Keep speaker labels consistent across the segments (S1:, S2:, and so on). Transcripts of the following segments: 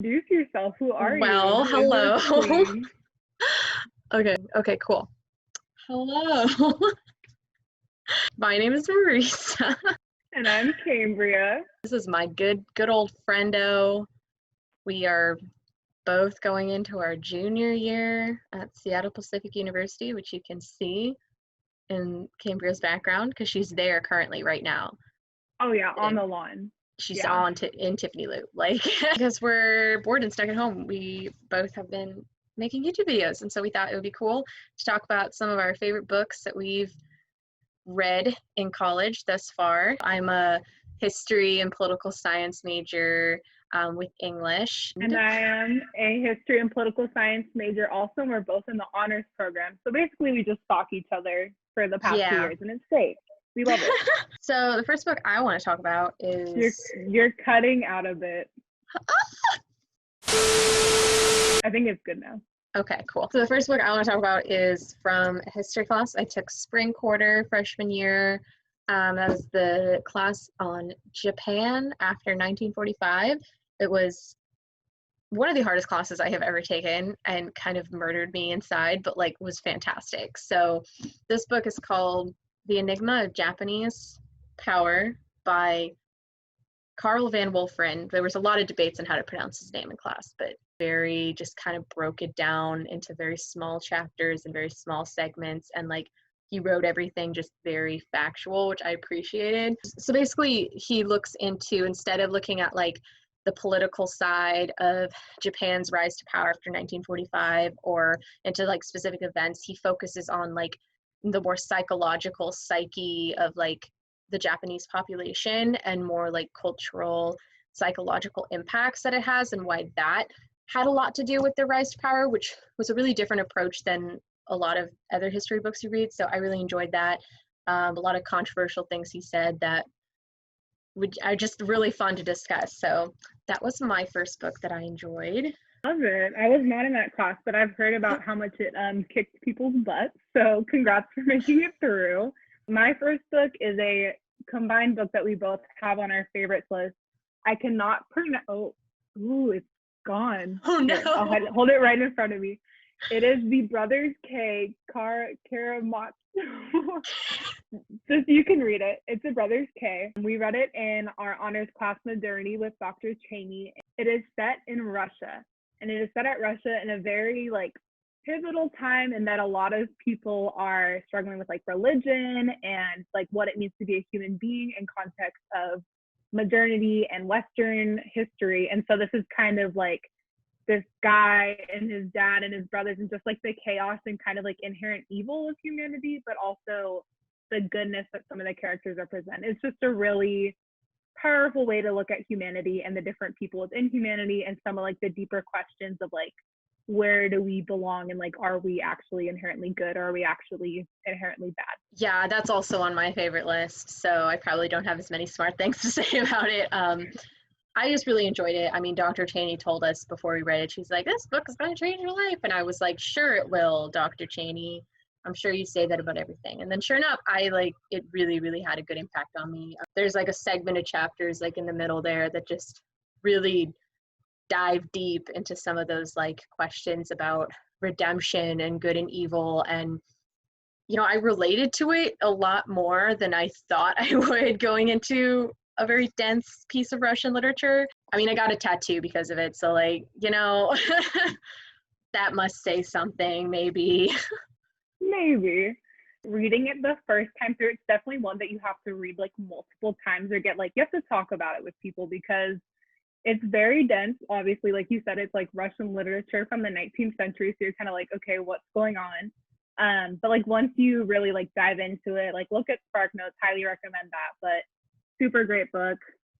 S1: Introduce yourself. Who are you?
S2: Well, hello.
S1: Queen?
S2: Okay, cool. Hello. My name is Marisa.
S1: And I'm Cambria.
S2: This is my good old friendo. We are both going into our junior year at Seattle Pacific University, which you can see in Cambria's background because she's there currently right now.
S1: Oh yeah, on the lawn.
S2: She's
S1: Yeah.
S2: in Tiffany Loop, like because we're bored and stuck at home. We both have been making YouTube videos, and so we thought it would be cool to talk about some of our favorite books that we've read in college thus far. I'm a history and political science major with English.
S1: And I am a history and political science major also. We're both in the honors program. So basically we just stalk each other for the past 2 years, and it's great. We love it.
S2: So the first book I want to talk about is...
S1: You're cutting out a bit. I think it's good now.
S2: Okay, cool. So the first book I want to talk about is from a history class I took spring quarter freshman year. That was the class on Japan after 1945. It was one of the hardest classes I have ever taken and kind of murdered me inside, but like was fantastic. So this book is called The Enigma of Japanese Power by Karel van Wolferen. There was a lot of debates on how to pronounce his name in class, but very just kind of broke it down into very small chapters and very small segments, and like he wrote everything just very factual, which I appreciated. So basically he looks into, instead of looking at like the political side of Japan's rise to power after 1945 or into like specific events, he focuses on like the more psychological psyche of like the Japanese population and more like cultural psychological impacts that it has, and why that had a lot to do with the rise to power, which was a really different approach than a lot of other history books you read. So I really enjoyed that. A lot of controversial things he said that are just really fun to discuss. So that was my first book that I enjoyed.
S1: Love it. I was not in that class, but I've heard about how much it kicked people's butts. So congrats for making it through. My first book is a combined book that we both have on our favorites list. I cannot pronounce. Oh, it's gone.
S2: Oh no!
S1: I'll hold it right in front of me. It is the Brothers K. Karamazov. Just you can read it. It's the Brothers K. We read it in our honors class modernity with Dr. Cheney. It is set in Russia, and it is set at Russia in a very like pivotal time, in that a lot of people are struggling with like religion and like what it means to be a human being in context of modernity and Western history. And so this is kind of like this guy and his dad and his brothers, and just like the chaos and kind of like inherent evil of humanity, but also the goodness that some of the characters represent. It's just a really powerful way to look at humanity and the different people within humanity, and some of like the deeper questions of like, where do we belong, and like, are we actually inherently good, or are we actually inherently bad?
S2: Yeah, that's also on my favorite list, so I probably don't have as many smart things to say about it. I just really enjoyed it. I mean, Dr. Cheney told us before we read it, she's like, this book is going to change your life. And I was like, sure it will, Dr. Cheney. I'm sure you say that about everything. And then sure enough, it really, really had a good impact on me. There's like a segment of chapters like in the middle there that just really dive deep into some of those like questions about redemption and good and evil. And, you know, I related to it a lot more than I thought I would going into a very dense piece of Russian literature. I mean, I got a tattoo because of it. So like, you know, that must say something, maybe.
S1: Maybe. Reading it the first time through, it's definitely one that you have to read like multiple times, or get like, you have to talk about it with people, because it's very dense. Obviously, like you said, it's like Russian literature from the 19th century. So you're kind of like, okay, what's going on? But like once you really like dive into it, like look at Spark Notes, highly recommend that. But super great book.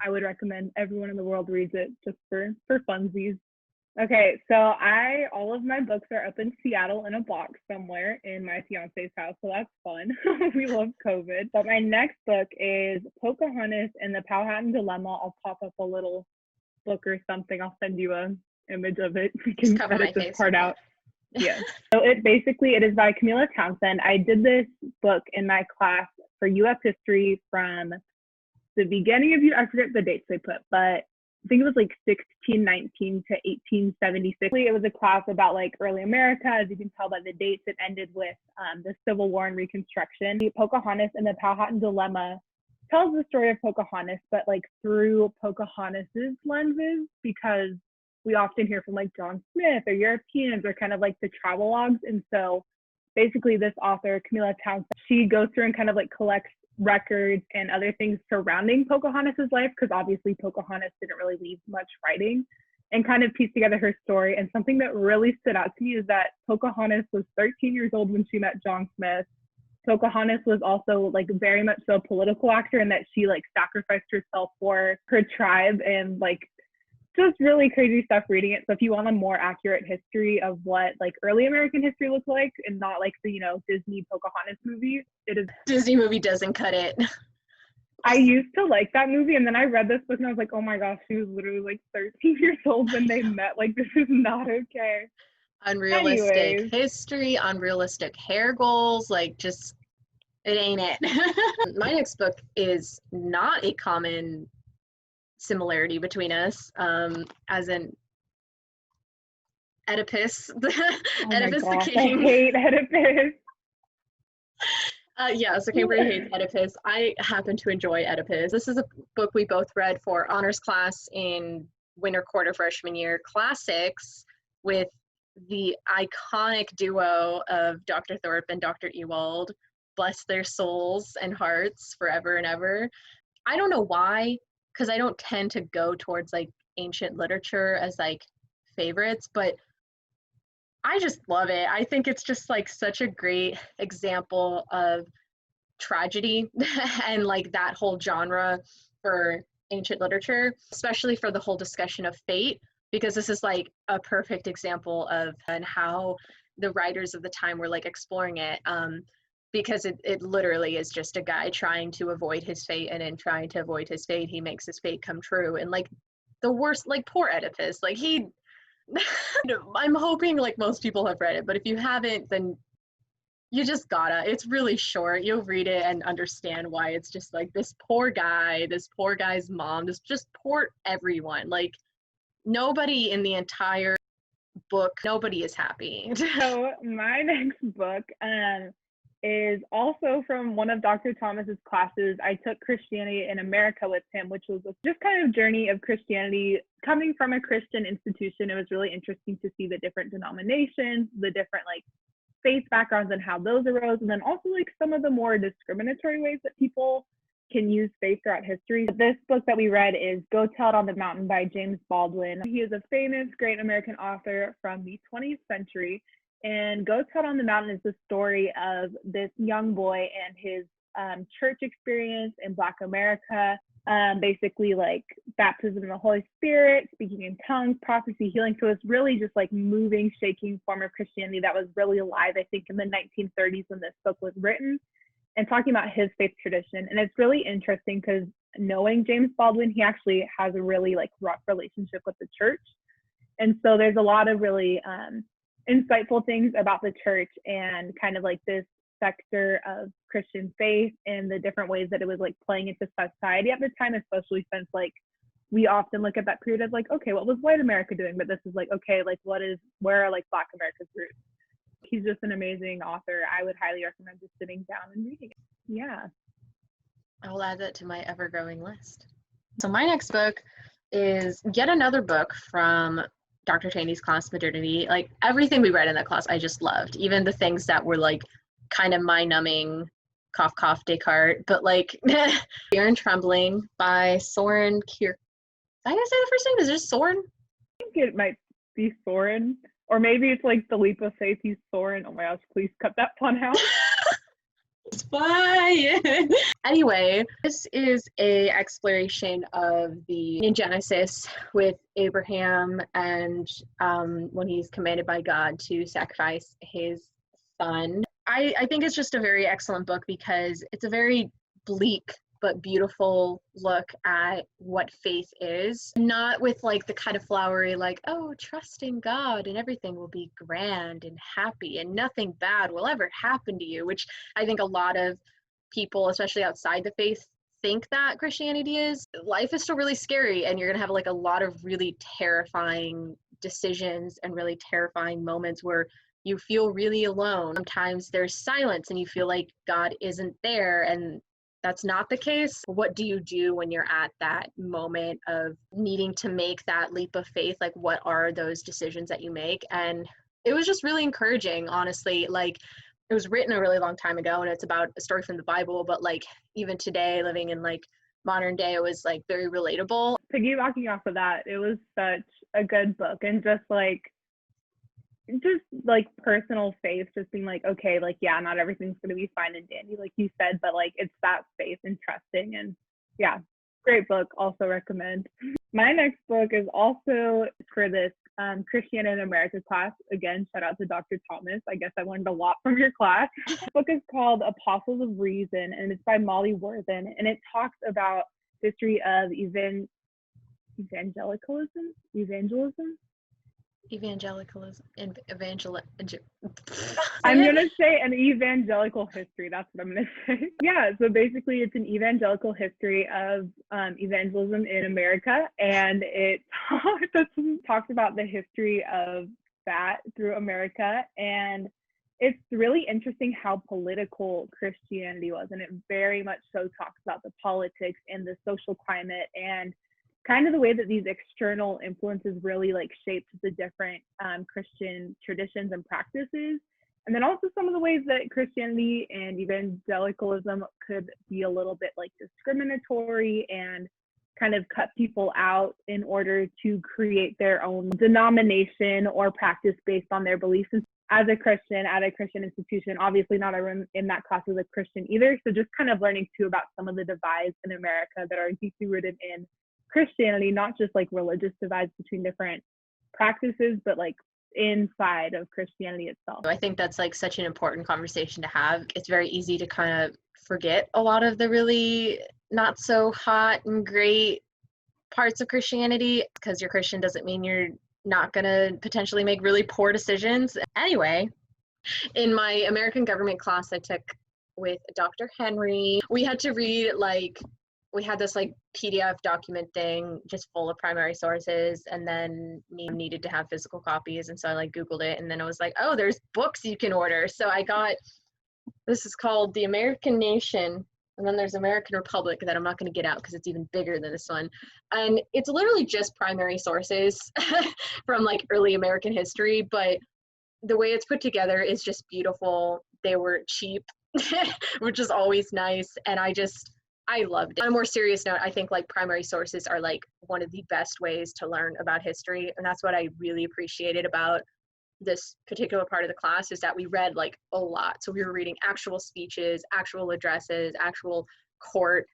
S1: I would recommend everyone in the world reads it just for funsies. Okay, so all of my books are up in Seattle in a box somewhere in my fiance's house, so that's fun. We love COVID. But my next book is Pocahontas and the Powhattan Dilemma. I'll pop up a little book or something. I'll send you an image of it. We can edit this part out. Yeah. So it is by Camilla Townsend. I did this book in my class for US history from the beginning of I forget the dates they put, but I think it was like 1619 to 1876. It was a class about like early America. As you can tell by the dates, it ended with the Civil War and Reconstruction. Pocahontas and the Powhatan Dilemma tells the story of Pocahontas, but like through Pocahontas's lenses, because we often hear from like John Smith or Europeans or kind of like the travelogues. And so basically this author, Camilla Townsend, she goes through and kind of like collects records and other things surrounding Pocahontas's life, because obviously Pocahontas didn't really leave much writing, and kind of piece together her story. And something that really stood out to me is that Pocahontas was 13 years old when she met John Smith. Pocahontas was also like very much so a political actor, in that she like sacrificed herself for her tribe, and like just really crazy stuff reading it. So if you want a more accurate history of what like early American history looked like, and not like the, you know, Disney Pocahontas movie, it is.
S2: Disney movie doesn't cut it.
S1: I used to like that movie, and then I read this book and I was like, oh my gosh, she was literally like 13 years old when they met. Like, this is not okay.
S2: Unrealistic
S1: Anyways.
S2: history, unrealistic hair goals, like just, it ain't it. My next book is not a common similarity between us, as in Oedipus.
S1: Oh
S2: Oedipus
S1: my gosh,
S2: the King.
S1: I hate Oedipus.
S2: Yeah, so Cambria hates Oedipus. I happen to enjoy Oedipus. This is a book we both read for honors class in winter quarter freshman year classics, with the iconic duo of Dr. Thorpe and Dr. Ewald. Bless their souls and hearts forever and ever. I don't know why, because I don't tend to go towards like ancient literature as like favorites, but I just love it. I think it's just like such a great example of tragedy and like that whole genre for ancient literature, especially for the whole discussion of fate, because this is like a perfect example of and how the writers of the time were like exploring it. Because it literally is just a guy trying to avoid his fate, and in trying to avoid his fate, he makes his fate come true. And like the worst, like poor Oedipus, like he, I'm hoping like most people have read it, but if you haven't, then you just gotta, it's really short. You'll read it and understand why it's just like this poor guy, this poor guy's mom, this just poor everyone. Like nobody in the entire book, nobody is happy.
S1: So my next book is also from one of Dr. Thomas's classes. I took Christianity in America with him, which was just kind of journey of Christianity coming from a Christian institution. It was really interesting to see the different denominations, the different like faith backgrounds and how those arose, and then also like some of the more discriminatory ways that people can use faith throughout history. This book that we read is Go Tell It on the Mountain by James Baldwin. He is a famous, great American author from the 20th century. And Go Tell It on the Mountain is the story of this young boy and his church experience in Black America, basically like baptism in the Holy Spirit, speaking in tongues, prophecy, healing. So it's really just like moving, shaking form of Christianity that was really alive, I think, in the 1930s when this book was written, and talking about his faith tradition. And it's really interesting because knowing James Baldwin, he actually has a really like rough relationship with the church. And so there's a lot of really insightful things about the church and kind of like this sector of Christian faith and the different ways that it was like playing into society at the time, especially since like we often look at that period as like, okay, what was white America doing? But this is like, okay, like where are like Black America's roots? He's just an amazing author. I would highly recommend just sitting down and reading it. Yeah.
S2: I will add that to my ever-growing list. So my next book is yet another book from Dr. Cheney's class, Modernity. Like everything we read in that class, I just loved. Even the things that were like kind of mind-numbing, cough, cough, Descartes. But like Fear and Trembling by Soren Kier. Did I gonna say the first name? Is it just Soren?
S1: I think it might be Soren. Or maybe it's like the leap of faith, he's Soren. Oh my gosh, please cut that pun out.
S2: It's fine. Anyway, this is a exploration of the Genesis with Abraham and when he's commanded by God to sacrifice his son. I think it's just a very excellent book because it's a very bleak but beautiful look at what faith is. Not with like the kind of flowery like, oh, trust in God and everything will be grand and happy and nothing bad will ever happen to you, which I think a lot of people, especially outside the faith, think that Christianity is, life is still really scary, and you're gonna have like a lot of really terrifying decisions and really terrifying moments where you feel really alone. Sometimes there's silence and you feel like God isn't there, and that's not the case. What do you do when you're at that moment of needing to make that leap of faith? Like, what are those decisions that you make? And it was just really encouraging, honestly. Like, it was written a really long time ago, and it's about a story from the Bible, but like even today, living in like modern day, it was like very relatable.
S1: Piggybacking off of that, it was such a good book, and just like personal faith, just being like, okay, like, yeah, not everything's going to be fine and dandy, like you said, but like it's that faith and trusting. And yeah, great book, also recommend. My next book is also for this Christianity in America class. Again, shout out to Dr. Thomas. I guess I learned a lot from your class. The book is called Apostles of Reason, and it's by Molly Worthen, and it talks about history of evangelism. I'm going to say an evangelical history. That's what I'm going to say. Yeah, so basically it's an evangelical history of evangelism in America, and it talks about the history of that through America. And it's really interesting how political Christianity was, and it very much so talks about the politics and the social climate and kind of the way that these external influences really like shaped the different Christian traditions and practices. And then also some of the ways that Christianity and evangelicalism could be a little bit like discriminatory and kind of cut people out in order to create their own denomination or practice based on their beliefs. And as a Christian at a Christian institution, obviously not everyone in that class is a Christian either. So just kind of learning too about some of the divides in America that are deeply rooted in Christianity, not just like religious divides between different practices, but like inside of Christianity itself.
S2: I think that's like such an important conversation to have. It's very easy to kind of forget a lot of the really not so hot and great parts of Christianity. Because you're Christian doesn't mean you're not going to potentially make really poor decisions. Anyway, in my American government class I took with Dr. Henry, we had to read we had this like PDF document thing just full of primary sources, and then we needed to have physical copies. And so I like Googled it, and then I was like, oh, there's books you can order. So I got, this is called The American Nation, and then there's American Republic that I'm not going to get out because it's even bigger than this one. And it's literally just primary sources from like early American history, but the way it's put together is just beautiful. They were cheap, which is always nice. And I loved it. On a more serious note, I think like primary sources are like one of the best ways to learn about history. And that's what I really appreciated about this particular part of the class, is that we read like a lot. So we were reading actual speeches, actual addresses, actual court,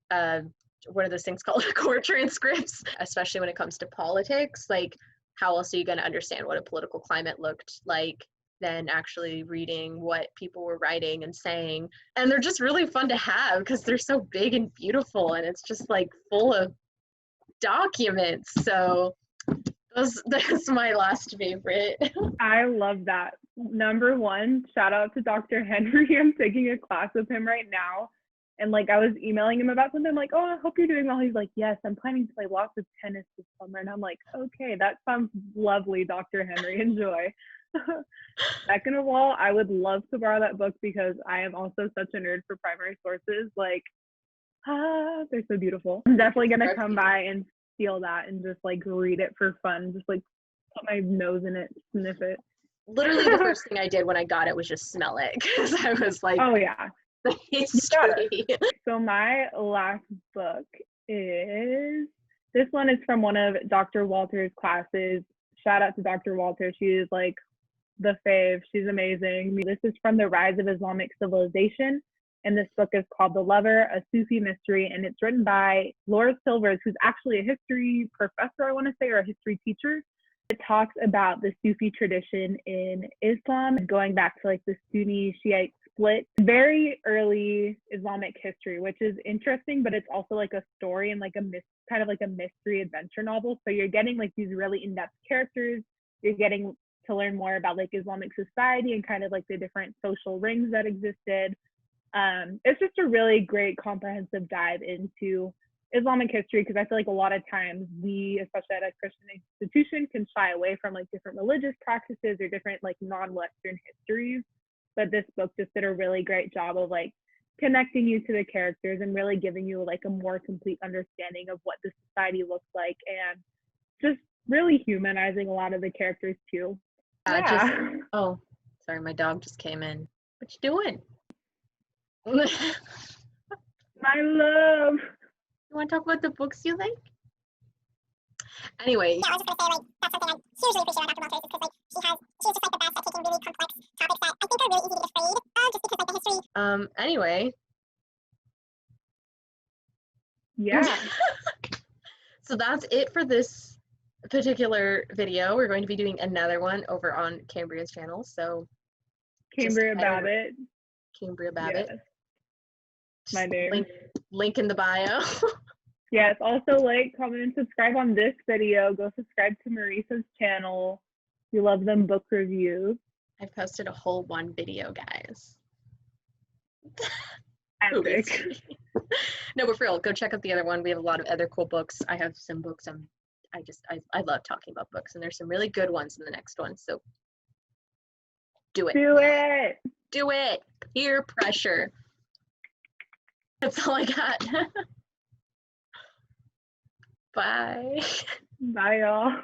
S2: what are those things called? Court transcripts, especially when it comes to politics. Like, how else are you going to understand what a political climate looked like than actually reading what people were writing and saying? And they're just really fun to have because they're so big and beautiful, and it's just like full of documents. So that's my last favorite.
S1: I love that. Number one, shout out to Dr. Henry. I'm taking a class with him right now. And like, I was emailing him about something, like, oh, I hope you're doing well. He's like, yes, I'm planning to play lots of tennis this summer. And I'm like, okay, that sounds lovely, Dr. Henry. Enjoy. Second of all, I would love to borrow that book because I am also such a nerd for primary sources. Like, they're so beautiful. I'm definitely going to come by and steal that and just like read it for fun. Just like put my nose in it, sniff it.
S2: Literally the first thing I did when I got it was just smell it, because I was like,
S1: oh yeah,
S2: the history.
S1: So my last book is, this one is from one of Dr. Walter's classes. Shout out to Dr. Walter. She is like the fave. She's amazing. This is from The Rise of Islamic Civilization, and this book is called The Lover, a Sufi Mystery, and it's written by Laura Silvers, who's actually a history professor, I want to say, or a history teacher. It talks about the Sufi tradition in Islam, going back to like the Sunni Shiite split, very early Islamic history, which is interesting, but it's also like a story and like kind of like a mystery adventure novel. So you're getting like these really in-depth characters. You're getting to learn more about like Islamic society and kind of like the different social rings that existed. It's just a really great comprehensive dive into Islamic history, because I feel like a lot of times we, especially at a Christian institution, can shy away from like different religious practices or different like non-Western histories. But this book just did a really great job of like connecting you to the characters and really giving you like a more complete understanding of what the society looks like, and just really humanizing a lot of the characters too.
S2: Oh, sorry, my dog just came in. What you doing?
S1: My love.
S2: You want to talk about the books you like? Anyway.
S3: Yeah, I was just gonna say, like, that's something I hugely appreciate about Dr. Walters, is because, like, she's just, like, the best at taking really complex topics that I think are really easy to get afraid of, just because, like, the history.
S2: Anyway.
S1: Yeah.
S2: So that's it for this particular video. We're going to be doing another one over on Cambria's channel, so.
S1: Cambria Babbitt.
S2: Cambria Babbitt.
S1: Yes. My name.
S2: Link in the bio.
S1: Yes, also like, comment, and subscribe on this video. Go subscribe to Marisa's channel. We love them book reviews.
S2: I posted a whole one video, guys.
S1: Epic.
S2: No, but for real, go check out the other one. We have a lot of other cool books. I have some books I love talking about books, and there's some really good ones in the next one, so do it.
S1: Do it.
S2: Do it. Peer pressure. That's all I got. Bye.
S1: Bye, y'all.